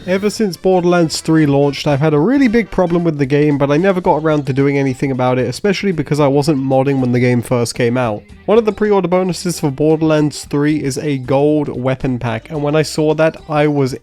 Ever since Borderlands 3 launched, I've had a really big problem with the game, but I never got around to doing anything about it, especially because I wasn't modding when the game first came out. One of the pre-order bonuses for Borderlands 3 is a gold weapon pack, and when I saw that, I was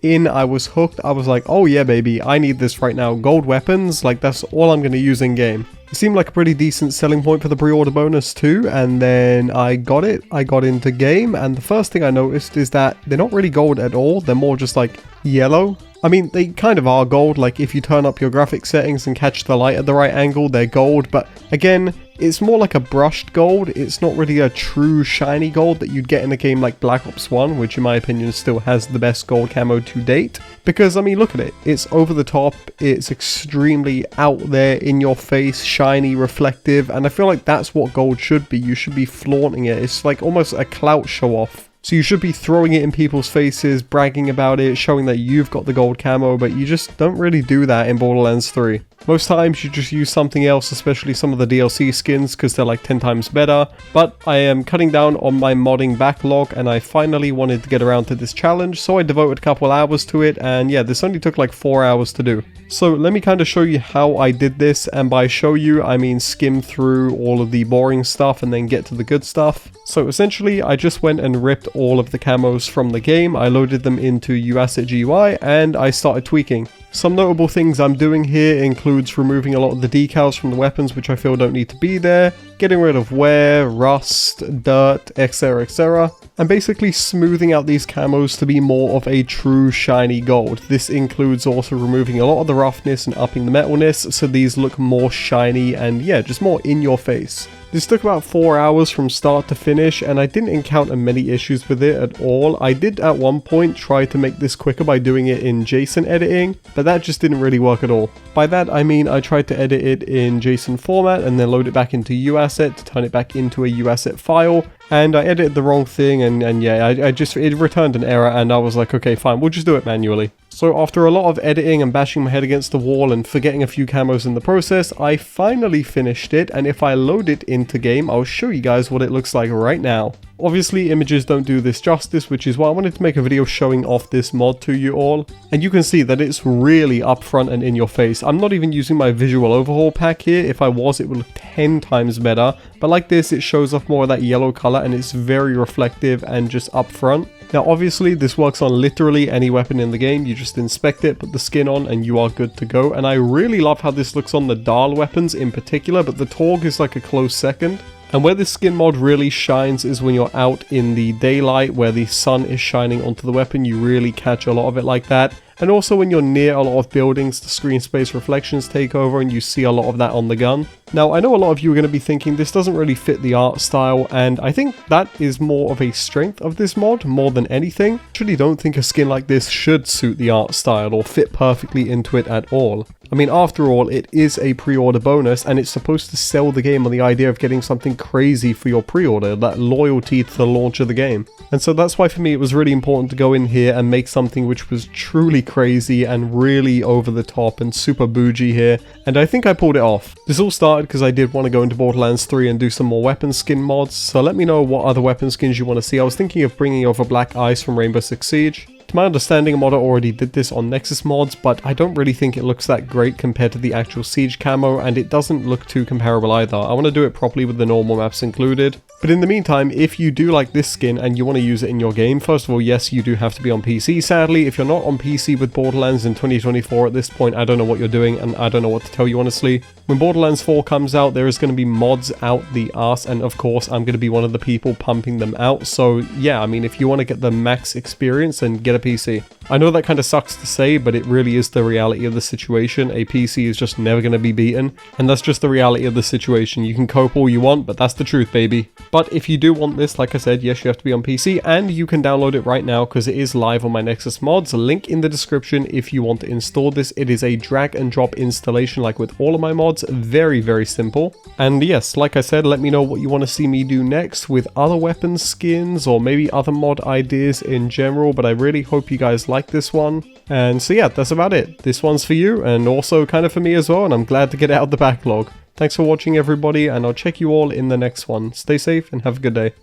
hooked. I was like, oh yeah baby, I need this right now. Gold weapons, like that's all I'm going to use in game. It seemed like a pretty decent selling point for the pre-order bonus too, and then I got it. I got into game, and the first thing I noticed is that they're not really gold at all. They're more just like yellow. I mean, they kind of are gold, like if you turn up your graphic settings and catch the light at the right angle, they're gold, but again, it's more like a brushed gold. It's not really a true shiny gold that you'd get in a game like Black Ops 1, which in my opinion still has the best gold camo to date. Because, I mean, look at it. It's over the top, it's extremely out there, in your face, shiny, reflective, and I feel like that's what gold should be. You should be flaunting it. It's like almost a clout show off. So you should be throwing it in people's faces, bragging about it, showing that you've got the gold camo, but you just don't really do that in Borderlands 3. Most times you just use something else, especially some of the DLC skins, because they're like 10 times better. But I am cutting down on my modding backlog, and I finally wanted to get around to this challenge, so I devoted a couple hours to it, and yeah, this only took like 4 hours to do. So let me kind of show you how I did this, and by show you, I mean skim through all of the boring stuff and then get to the good stuff. So essentially, I just went and ripped all of the camos from the game, I loaded them into UAsset GUI, and I started tweaking. Some notable things I'm doing here includes removing a lot of the decals from the weapons which I feel don't need to be there, getting rid of wear, rust, dirt, etc, and basically smoothing out these camos to be more of a true shiny gold. This includes also removing a lot of the roughness and upping the metalness so these look more shiny and yeah, just more in your face. This took about 4 hours from start to finish, and I didn't encounter many issues with it at all. I did at one point try to make this quicker by doing it in JSON editing, but that just didn't really work at all. By that I mean I tried to edit it in JSON format and then load it back into UAsset to turn it back into a UAsset file, and I edited the wrong thing, and yeah, it returned an error, and I was like, okay fine, we'll just do it manually. So after a lot of editing and bashing my head against the wall and forgetting a few camos in the process, I finally finished it, and if I load it into game, I'll show you guys what it looks like right now. Obviously images don't do this justice, which is why I wanted to make a video showing off this mod to you all. And you can see that it's really upfront and in your face. I'm not even using my visual overhaul pack here. If I was, it would look 10 times better. But like this, it shows off more of that yellow color and it's very reflective and just upfront. Now obviously this works on literally any weapon in the game. You just inspect it, put the skin on, and you are good to go. And I really love how this looks on the Dahl weapons in particular, but the Torg is like a close second. And where this skin mod really shines is when you're out in the daylight where the sun is shining onto the weapon. You really catch a lot of it like that. And also when you're near a lot of buildings, the screen space reflections take over and you see a lot of that on the gun. Now I know a lot of you are going to be thinking this doesn't really fit the art style, and I think that is more of a strength of this mod more than anything. I actually don't think a skin like this should suit the art style or fit perfectly into it at all. I mean, after all, it is a pre-order bonus and it's supposed to sell the game on the idea of getting something crazy for your pre-order, that loyalty to the launch of the game. And so that's why for me it was really important to go in here and make something which was truly crazy and really over the top and super bougie here, and I think I pulled it off. This all started because I did want to go into Borderlands 3 and do some more weapon skin mods, so let me know what other weapon skins you want to see. I was thinking of bringing over Black Ice from Rainbow Six Siege. To my understanding, a modder already did this on Nexus mods, but I don't really think it looks that great compared to the actual Siege camo, and it doesn't look too comparable either. I want to do it properly with the normal maps included. But in the meantime, if you do like this skin and you want to use it in your game, first of all, yes, you do have to be on PC, sadly. If you're not on PC with Borderlands in 2024 at this point, I don't know what you're doing, and I don't know what to tell you honestly. When Borderlands 4 comes out, there is going to be mods out the arse, and of course, I'm going to be one of the people pumping them out. So yeah, I mean, if you want to get the max experience, then get a PC. I know that kind of sucks to say, but it really is the reality of the situation. A PC is just never going to be beaten, and that's just the reality of the situation. You can cope all you want, but that's the truth, baby. But if you do want this, like I said, yes, you have to be on PC, and you can download it right now because it is live on my Nexus mods. Link in the description if you want to install this. It is a drag and drop installation like with all of my mods. Very, very simple. And yes, like I said, let me know what you want to see me do next with other weapon skins or maybe other mod ideas in general, but I really hope you guys like this one. And so yeah, that's about it. This one's for you and also kind of for me as well, and I'm glad to get out of the backlog. Thanks for watching everybody, and I'll check you all in the next one. Stay safe and have a good day.